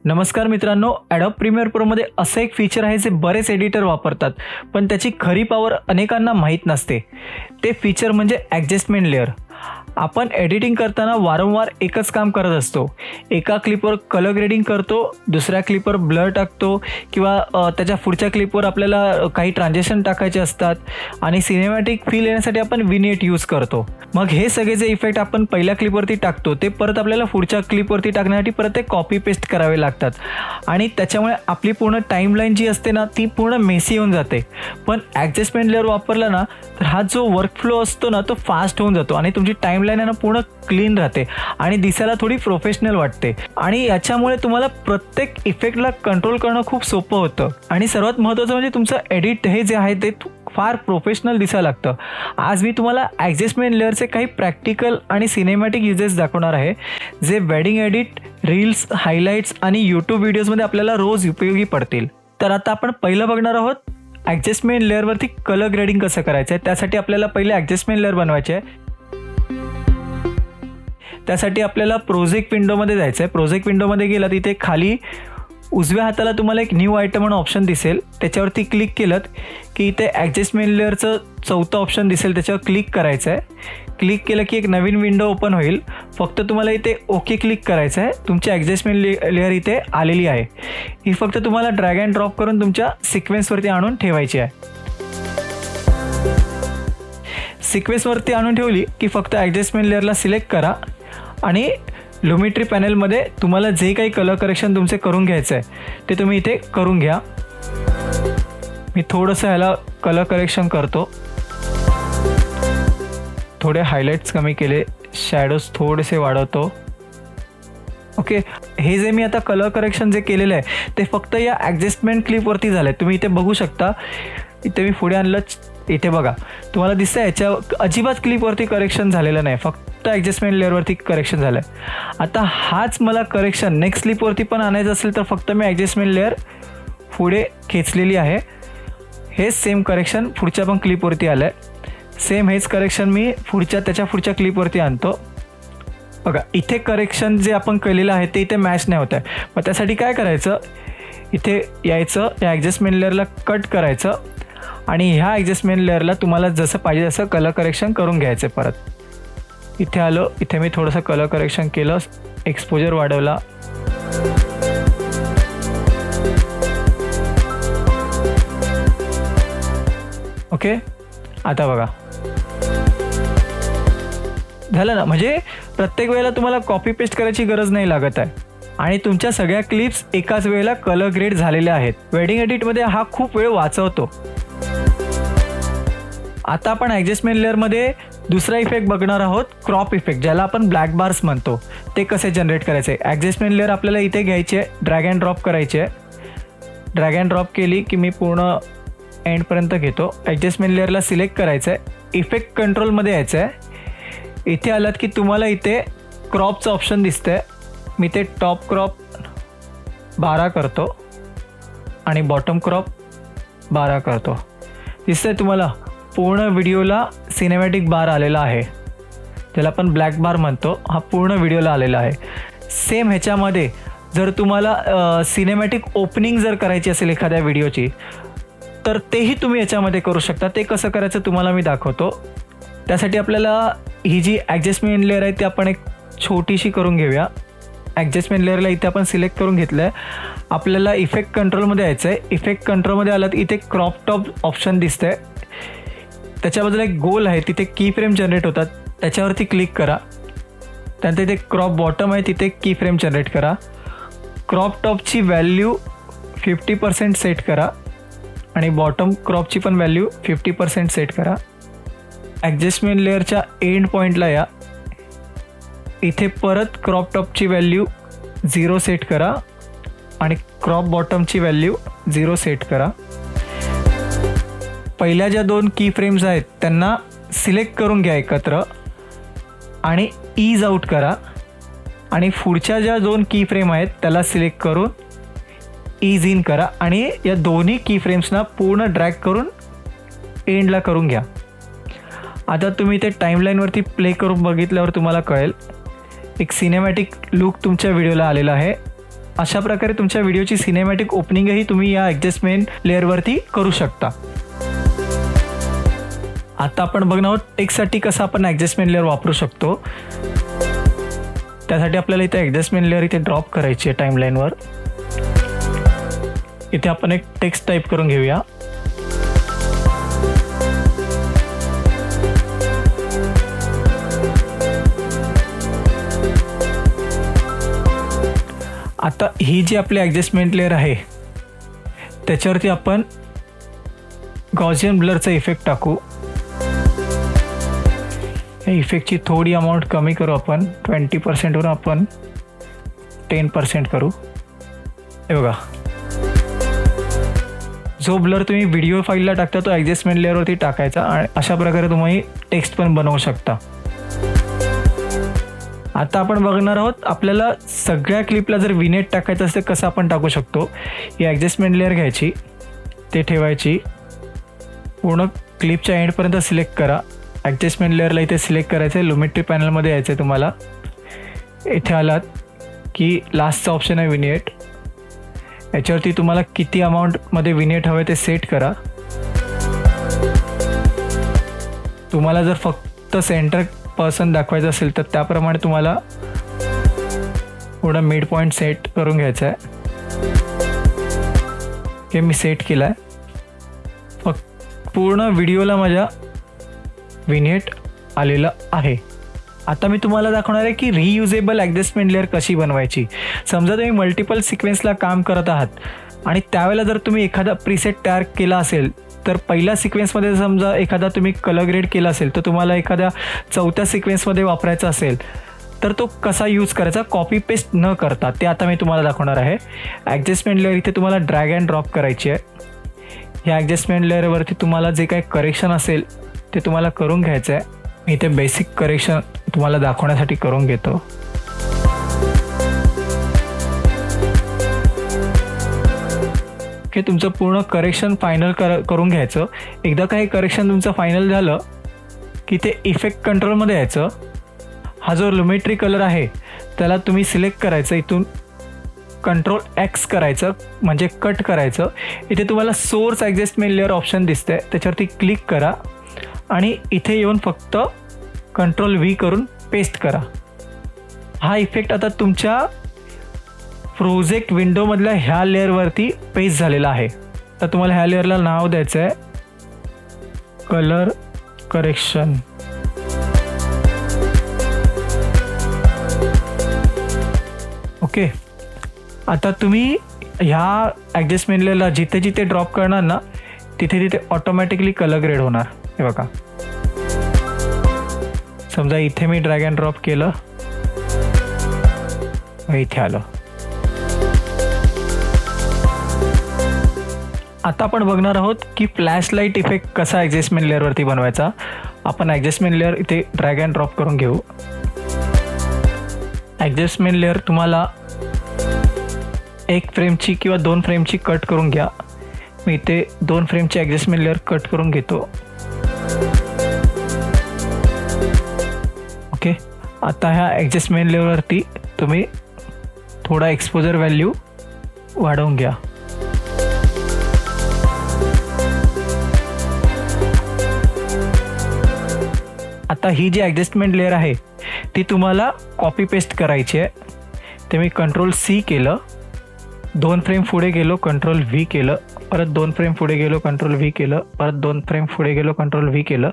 नमस्कार मित्रांनो, Adobe premier प्रोमध्ये असं एक फीचर आहे जे बरेच एडिटर वापरतात, पण त्याची खरी पॉवर अनेकांना माहीत नसते. ते फीचर म्हणजे ॲडजस्टमेंट लेअर. आपण एडिटिंग करताना वारंवार एकच काम करत असतो. एका क्लिपवर कलर ग्रेडिंग करतो, दुसऱ्या क्लिपवर ब्लर टाकतो किंवा त्याच्या पुढच्या क्लिपवर आपल्याला काही ट्रान्झॅक्शन टाकायचे असतात आणि सिनेमॅटिक फील येण्यासाठी आपण विनेट यूज करतो. मग हे सगळे जे इफेक्ट आपण पहिल्या क्लिपवरती टाकतो ते परत आपल्याला पुढच्या क्लिपवरती टाकण्यासाठी परत ते कॉपी पेस्ट करावे लागतात आणि त्याच्यामुळे आपली पूर्ण टाईमलाईन जी असते ना ती पूर्ण मेसी होऊन जाते. पण ॲडजस्टमेंट लेअर वापरला ना तर हा जो वर्कफ्लो असतो ना तो फास्ट होऊन जातो आणि तुमची टाईमलाईन आहे ना पूर्ण क्लीन राहते आणि दिसायला थोडी प्रोफेशनल वाटते. आणि याच्यामुळे तुम्हाला प्रत्येक इफेक्टला कंट्रोल करणं खूप सोपं होतं आणि सर्वात महत्त्वाचं म्हणजे तुमचं एडिट हे जे आहे ते फार प्रोफेशनल दिसायला लागतं. आज मी तुम्हाला ॲडजस्टमेंट लेअरचे काही प्रॅक्टिकल आणि सिनेमॅटिक युजेस दाखवणार आहे जे वेडिंग एडिट, रील्स, हायलाईट्स आणि यूट्यूब व्हिडिओजमध्ये आपल्याला रोज उपयोगी पडतील. तर आता आपण पहिलं बघणार आहोत ॲडजस्टमेंट लेअरवरती कलर ग्रेडिंग कसं करायचं आहे. त्यासाठी आपल्याला पहिले ॲडजस्टमेंट लेअर बनवायचे आहे. त्यासाठी आपल्याला प्रोजेक्ट विंडोमध्ये जायचं आहे. प्रोजेक्ट विंडोमध्ये गेलात तिथे खाली उजव्या हाताला तुम्हाला एक न्यू आयटम म्हणून ऑप्शन दिसेल. त्याच्यावरती क्लिक केलं की इथे ॲडजस्टमेंट लेअरचं चौथं ऑप्शन दिसेल, त्याच्यावर क्लिक करायचं आहे. क्लिक केलं की एक नवीन विंडो ओपन होईल. फक्त तुम्हाला इथे ओके क्लिक करायचं आहे. तुमची ॲडजस्टमेंट लेअर इथे आलेली आहे. ही फक्त तुम्हाला ड्रॅग अँड ड्रॉप करून तुमच्या सिक्वेन्सवरती आणून ठेवायची आहे. सिक्वेन्सवरती आणून ठेवली की फक्त ॲडजस्टमेंट लेअरला सिलेक्ट करा आणि लुमिट्री पॅनलमध्ये तुम्हाला जे काही कलर करेक्शन तुमचे करून घ्यायचं आहे ते तुम्ही इथे करून घ्या. मी थोडंसं ह्याला कलर करेक्शन करतो. थोडे हायलाईट्स कमी केले, शॅडोज थोडेसे वाढवतो. ओके, हे जे मी आता कलर करेक्शन जे केलेलं आहे ते फक्त या ॲडजस्टमेंट क्लिपवरती झालं आहे. तुम्ही इथे बघू शकता. इथे मी पुढे आणलं, इथे बघा तुम्हाला दिसतं याच्या अजिबात क्लिपवरती करेक्शन झालेलं नाही, फक्त ॲडजस्टमेंट लेअरवरती करेक्शन झालं आहे. आता हाच मला करेक्शन नेक्स्ट क्लिपवरती पण आणायचं असेल तर फक्त मी ॲडजस्टमेंट लेअर पुढे खेचलेली आहे. हेच सेम करेक्शन पुढच्या पण क्लिपवरती आलं आहे. सेम हेच करेक्शन मी त्याच्या पुढच्या क्लिपवरती आणतो. बघा इथे करेक्शन जे आपण केलेलं आहे ते इथे मॅच नाही होत आहे. मग त्यासाठी काय करायचं, इथे यायचं, या ॲडजस्टमेंट लेअरला कट करायचं आणि ह्या ॲडजस्टमेंट लेअरला तुम्हाला जसं पाहिजे तसं कलर करेक्शन करून घ्यायचं. परत इथे आलो, इथे मी थोडंसं कलर करेक्शन केलं, एक्सपोजर वाढवला. ओके, आता बघा झालं ना. म्हणजे प्रत्येक वेळेला तुम्हाला कॉपी पेस्ट करायची गरज नाही लागत आहे आणि तुमच्या सगळ्या क्लिप्स एकाच वेळेला कलर ग्रेड झालेल्या आहेत. वेडिंग एडिटमध्ये हा खूप वेळ वाचवतो. आता आपण ॲडजस्टमेंट लेअरमध्ये दुसरा इफेक्ट बघणार आहोत, क्रॉप इफेक्ट, ज्याला आपण ब्लॅक बार्स म्हणतो. ते कसे जनरेट करायचे. ॲडजस्टमेंट लेअर आपल्याला इथे घ्यायची आहे, ड्रॅग अँड ड्रॉप करायची आहे. ड्रॅग अँड ड्रॉप केली की मी पूर्ण एंडपर्यंत घेतो. ॲडजस्टमेंट लेअरला सिलेक्ट करायचं आहे, इफेक्ट कंट्रोलमध्ये यायचं आहे. इथे आलात की तुम्हाला इथे क्रॉपचं ऑप्शन दिसतं आहे. मी ते टॉप क्रॉप 12 करतो आणि बॉटम क्रॉप 12 करतो. दिसतं आहे तुम्हाला पूर्ण व्हिडिओला सिनेमॅटिक बार आलेला आहे, ज्याला आपण ब्लॅक बार म्हणतो. हा पूर्ण व्हिडिओला आलेला आहे. सेम ह्याच्यामध्ये जर तुम्हाला सिनेमॅटिक ओपनिंग जर करायची असेल एखाद्या व्हिडिओची तर तेही तुम्ही याच्यामध्ये करू शकता. ते कसं करायचं तुम्हाला मी दाखवतो. त्यासाठी आपल्याला ही जी ॲडजस्टमेंट लेअर आहे ती आपण एक छोटीशी करून घेऊया. ॲडजस्टमेंट लेअरला इथे आपण सिलेक्ट करून घेतलं आहे. आपल्याला इफेक्ट कंट्रोलमध्ये यायचं आहे. इफेक्ट कंट्रोलमध्ये आलं तर इथे क्रॉप टॉप ऑप्शन दिसतं आहे. त्याच्या बाजूला एक गोल आहे, तिथे की फ्रेम जनरेट होतात, त्याच्यावरती क्लिक करा. त्यानंतर इथे क्रॉप बॉटम आहे, तिथे की फ्रेम जनरेट करा. क्रॉप टॉपची व्हॅल्यू 50% सेट करा आणि बॉटम क्रॉपची पण व्हॅल्यू 50% सेट करा. ॲडजस्टमेंट लेअरच्या एंड पॉईंटला या. इथे परत क्रॉप टॉपची व्हॅल्यू 0 सेट करा आणि क्रॉप बॉटमची व्हॅल्यू 0 सेट करा. पहिल्या ज्या 2 की फ्रेम्स आहेत त्यांना सिलेक्ट करून घ्या एकत्र आणि ईज आऊट करा आणि पुढच्या ज्या 2 की फ्रेम आहेत त्याला सिलेक्ट करून ईज इन करा आणि या दोन्ही की फ्रेम्सना पूर्ण ड्रॅग करून एंडला करून घ्या. आता तुम्ही ते टाईमलाईनवरती प्ले करून बघितल्यावर तुम्हाला कळेल एक सिनेमॅटिक लुक तुमच्या व्हिडिओला आलेला आहे. अशा प्रकारे तुमच्या व्हिडिओची सिनेमॅटिक ओपनिंगही तुम्ही या ॲडजस्टमेंट लेअरवरती करू शकता. आता आपण बघणार आहोत टेक्स्टसाठी कसं आपण ॲडजस्टमेंट लेअर वापरू शकतो. त्यासाठी आपल्याला इथे ॲडजस्टमेंट लेअर इथे ड्रॉप करायची आहे टाईमलाईनवर. इथे आपण एक टेक्स्ट टाईप करून घेऊया. आता ही जी आपली ॲडजस्टमेंट लेअर आहे त्याच्यावरती आपण गॉसियन ब्लरचा इफेक्ट टाकू. या इफेक्टची थोडी अमाऊंट कमी करू आपण. 20%वरून आपण 10% करू. हे बघा, जो ब्लर तुम्ही व्हिडिओ फाईलला टाकता तो ॲडजस्टमेंट लेअरवरती टाकायचा आणि अशा प्रकारे तुम्ही टेक्स्ट पण बनवू शकता. आता आपण बघणार आहोत आपल्याला सगळ्या क्लिपला जर विनेट टाकायचं असेल कसं आपण टाकू शकतो. ही ॲडजस्टमेंट लेअर घ्यायची, ते ठेवायची, पूर्ण क्लिपच्या एंडपर्यंत सिलेक्ट करा. ॲडजस्टमेंट लेअरला इथे सिलेक्ट करायचं आहे, लुमिट्री पॅनलमध्ये यायचं आहे तुम्हाला. इथे आलात की लास्टचा ऑप्शन आहे विनेट. याच्यावरती तुम्हाला किती अमाऊंटमध्ये विनेट हवे ते सेट करा. तुम्हाला जर फक्त सेंटर पर्सन दाखवायचं असेल तर त्याप्रमाणे तुम्हाला थोडा मिड पॉईंट सेट करून घ्यायचा आहे. हे मी सेट केलं आहे. पूर्ण व्हिडिओला माझ्या विनेट आलेलं आहे. आता मी तुम्हाला दाखवणार आहे की रियुजेबल ॲडजस्टमेंट लेअर कशी बनवायची. समजा तुम्ही मल्टिपल सिक्वेन्सला काम करत आहात आणि त्यावेळेला जर तुम्ही एखादा प्रीसेट तयार केला असेल तर पहिल्या सिक्वेन्समध्ये समजा एखादा तुम्ही कलर ग्रेड केला असेल तर तुम्हाला एखाद्या चौथ्या सिक्वेन्समध्ये वापरायचा असेल तर तो कसा यूज करायचा कॉपी पेस्ट न करता ते आता मी तुम्हाला दाखवणार आहे. ॲडजस्टमेंट लेअर इथे तुम्हाला ड्रॅग अँड ड्रॉप करायची आहे. ह्या ॲडजस्टमेंट लेअरवरती तुम्हाला जे काही करेक्शन असेल ते तुम्हाला करून घ्यायचं आहे. मी इथे बेसिक करेक्शन तुम्हाला दाखवण्यासाठी करून घेतो. की तुमचं पूर्ण करेक्शन फायनल करून घ्यायचं. एकदा काही करेक्शन तुमचं फायनल झालं की ते इफेक्ट कंट्रोलमध्ये यायचं. हा जो लुमिट्री कलर आहे त्याला तुम्ही सिलेक्ट करायचं, इथून कंट्रोल X करायचं म्हणजे कट करायचं. इथे तुम्हाला सोर्स ॲडजस्टमेंट लेअर ऑप्शन दिसतंय, त्याच्यावरती क्लिक करा आणि इथे येऊन फक्त कंट्रोल V करून पेस्ट करा. हा इफेक्ट आता तुमच्या प्रोजेक्ट विंडोमधल्या ह्या लेअरवरती पेस्ट झालेला आहे. तर तुम्हाला ह्या लेअरला नाव द्यायचं आहे कलर करेक्शन. ओके, आता तुम्ही ह्या ॲडजस्टमेंट लेअरला जिथे जिथे ड्रॉप करणार ना तिथे तिथे ऑटोमॅटिकली कलर ग्रेड होणार. हे बघा, समजा इथे मी ड्रॅग अँड ड्रॉप केलं, इथे आलं. आता आपण बघणार आहोत की फ्लॅश लाईट इफेक्ट कसा ॲडजस्टमेंट लेअरवरती बनवायचा. आपण ॲडजस्टमेंट लेअर इथे ड्रॅग अँड ड्रॉप करून घेऊ. ॲडजस्टमेंट लेअर तुम्हाला 1 फ्रेमची किंवा 2 फ्रेमची कट करून घ्या. मी इथे 2 फ्रेमची ॲडजस्टमेंट लेअर कट करून घेतो. ओके, आता ह्या ॲडजस्टमेंट लेअरवरती तुम्ही थोडा एक्सपोजर व्हॅल्यू वाढवून घ्या. आता ही जी ॲडजस्टमेंट लेअर आहे ती तुम्हाला कॉपी पेस्ट करायची आहे. ते मी कंट्रोल C केलं, 2 फ्रेम पुढे गेलो, कंट्रोल V केलं, परत 2 फ्रेम पुढे गेलो, कंट्रोल V केलं, परत 2 फ्रेम पुढे गेलो, कंट्रोल V केलं.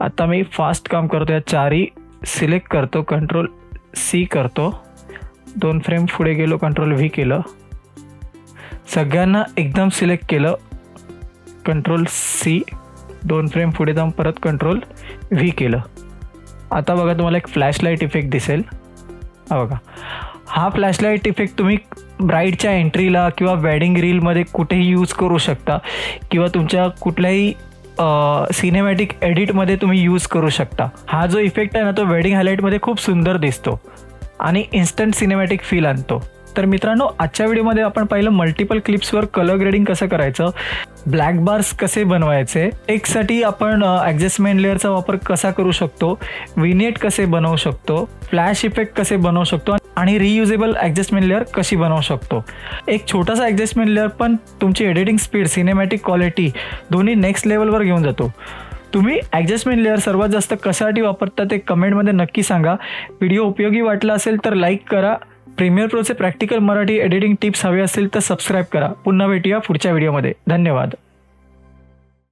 आता मी फास्ट काम करतो, या चारही सिलेक्ट करतो, कंट्रोल C करतो, 2 फ्रेम पुढे गेलो, कंट्रोल V केलं, सगळ्यांना एकदम सिलेक्ट केलं, कंट्रोल C, 2 फ्रेम पुढे जाऊन परत कंट्रोल V केलं. आता बघा तुम्हाला एक फ्लॅशलाईट इफेक्ट दिसेल. हा बघा, हा फ्लॅशलाईट इफेक्ट तुम्ही ब्राईडच्या एंट्रीला किंवा वेडिंग रीलमध्ये कुठेही यूज करू शकता किंवा तुमच्या कुठल्याही सिनेमॅटिक एडिटमध्ये तुम्ही यूज करू शकता. हा जो इफेक्ट आहे ना तो वेडिंग हायलाईटमध्ये खूप सुंदर दिसतो आणि इन्स्टंट सिनेमॅटिक फील आणतो. तर मित्रांनो, आजच्या व्हिडिओमध्ये आपण पाहिलं मल्टिपल क्लिप्सवर कलर ग्रेडिंग कसं करायचं, ब्लॅक बार्स कसे बनवायचे, टेक्स्टसाठी आपण ॲडजस्टमेंट लेअरचा वापर कसा करू शकतो, विनेट कसे बनवू शकतो, फ्लॅश इफेक्ट कसे बनवू शकतो आणि रियुजेबल ॲडजस्टमेंट लेअर कशी बनवू शकतो. एक छोटासा ॲडजस्टमेंट लेअर पण तुमची एडिटिंग स्पीड, सिनेमॅटिक क्वालिटी दोन्ही नेक्स्ट लेवलवर घेऊन जातो. तुम्ही ॲडजस्टमेंट लेअर सर्वात जास्त कशासाठी वापरता ते कमेंटमध्ये नक्की सांगा. व्हिडिओ उपयोगी वाटला असेल तर लाईक करा. प्रीमियर प्रोचे प्रॅक्टिकल मराठी एडिटिंग टिप्स हवे असतील तर सबस्क्राईब करा. पुन्हा भेटूया पुढच्या व्हिडिओमध्ये. धन्यवाद.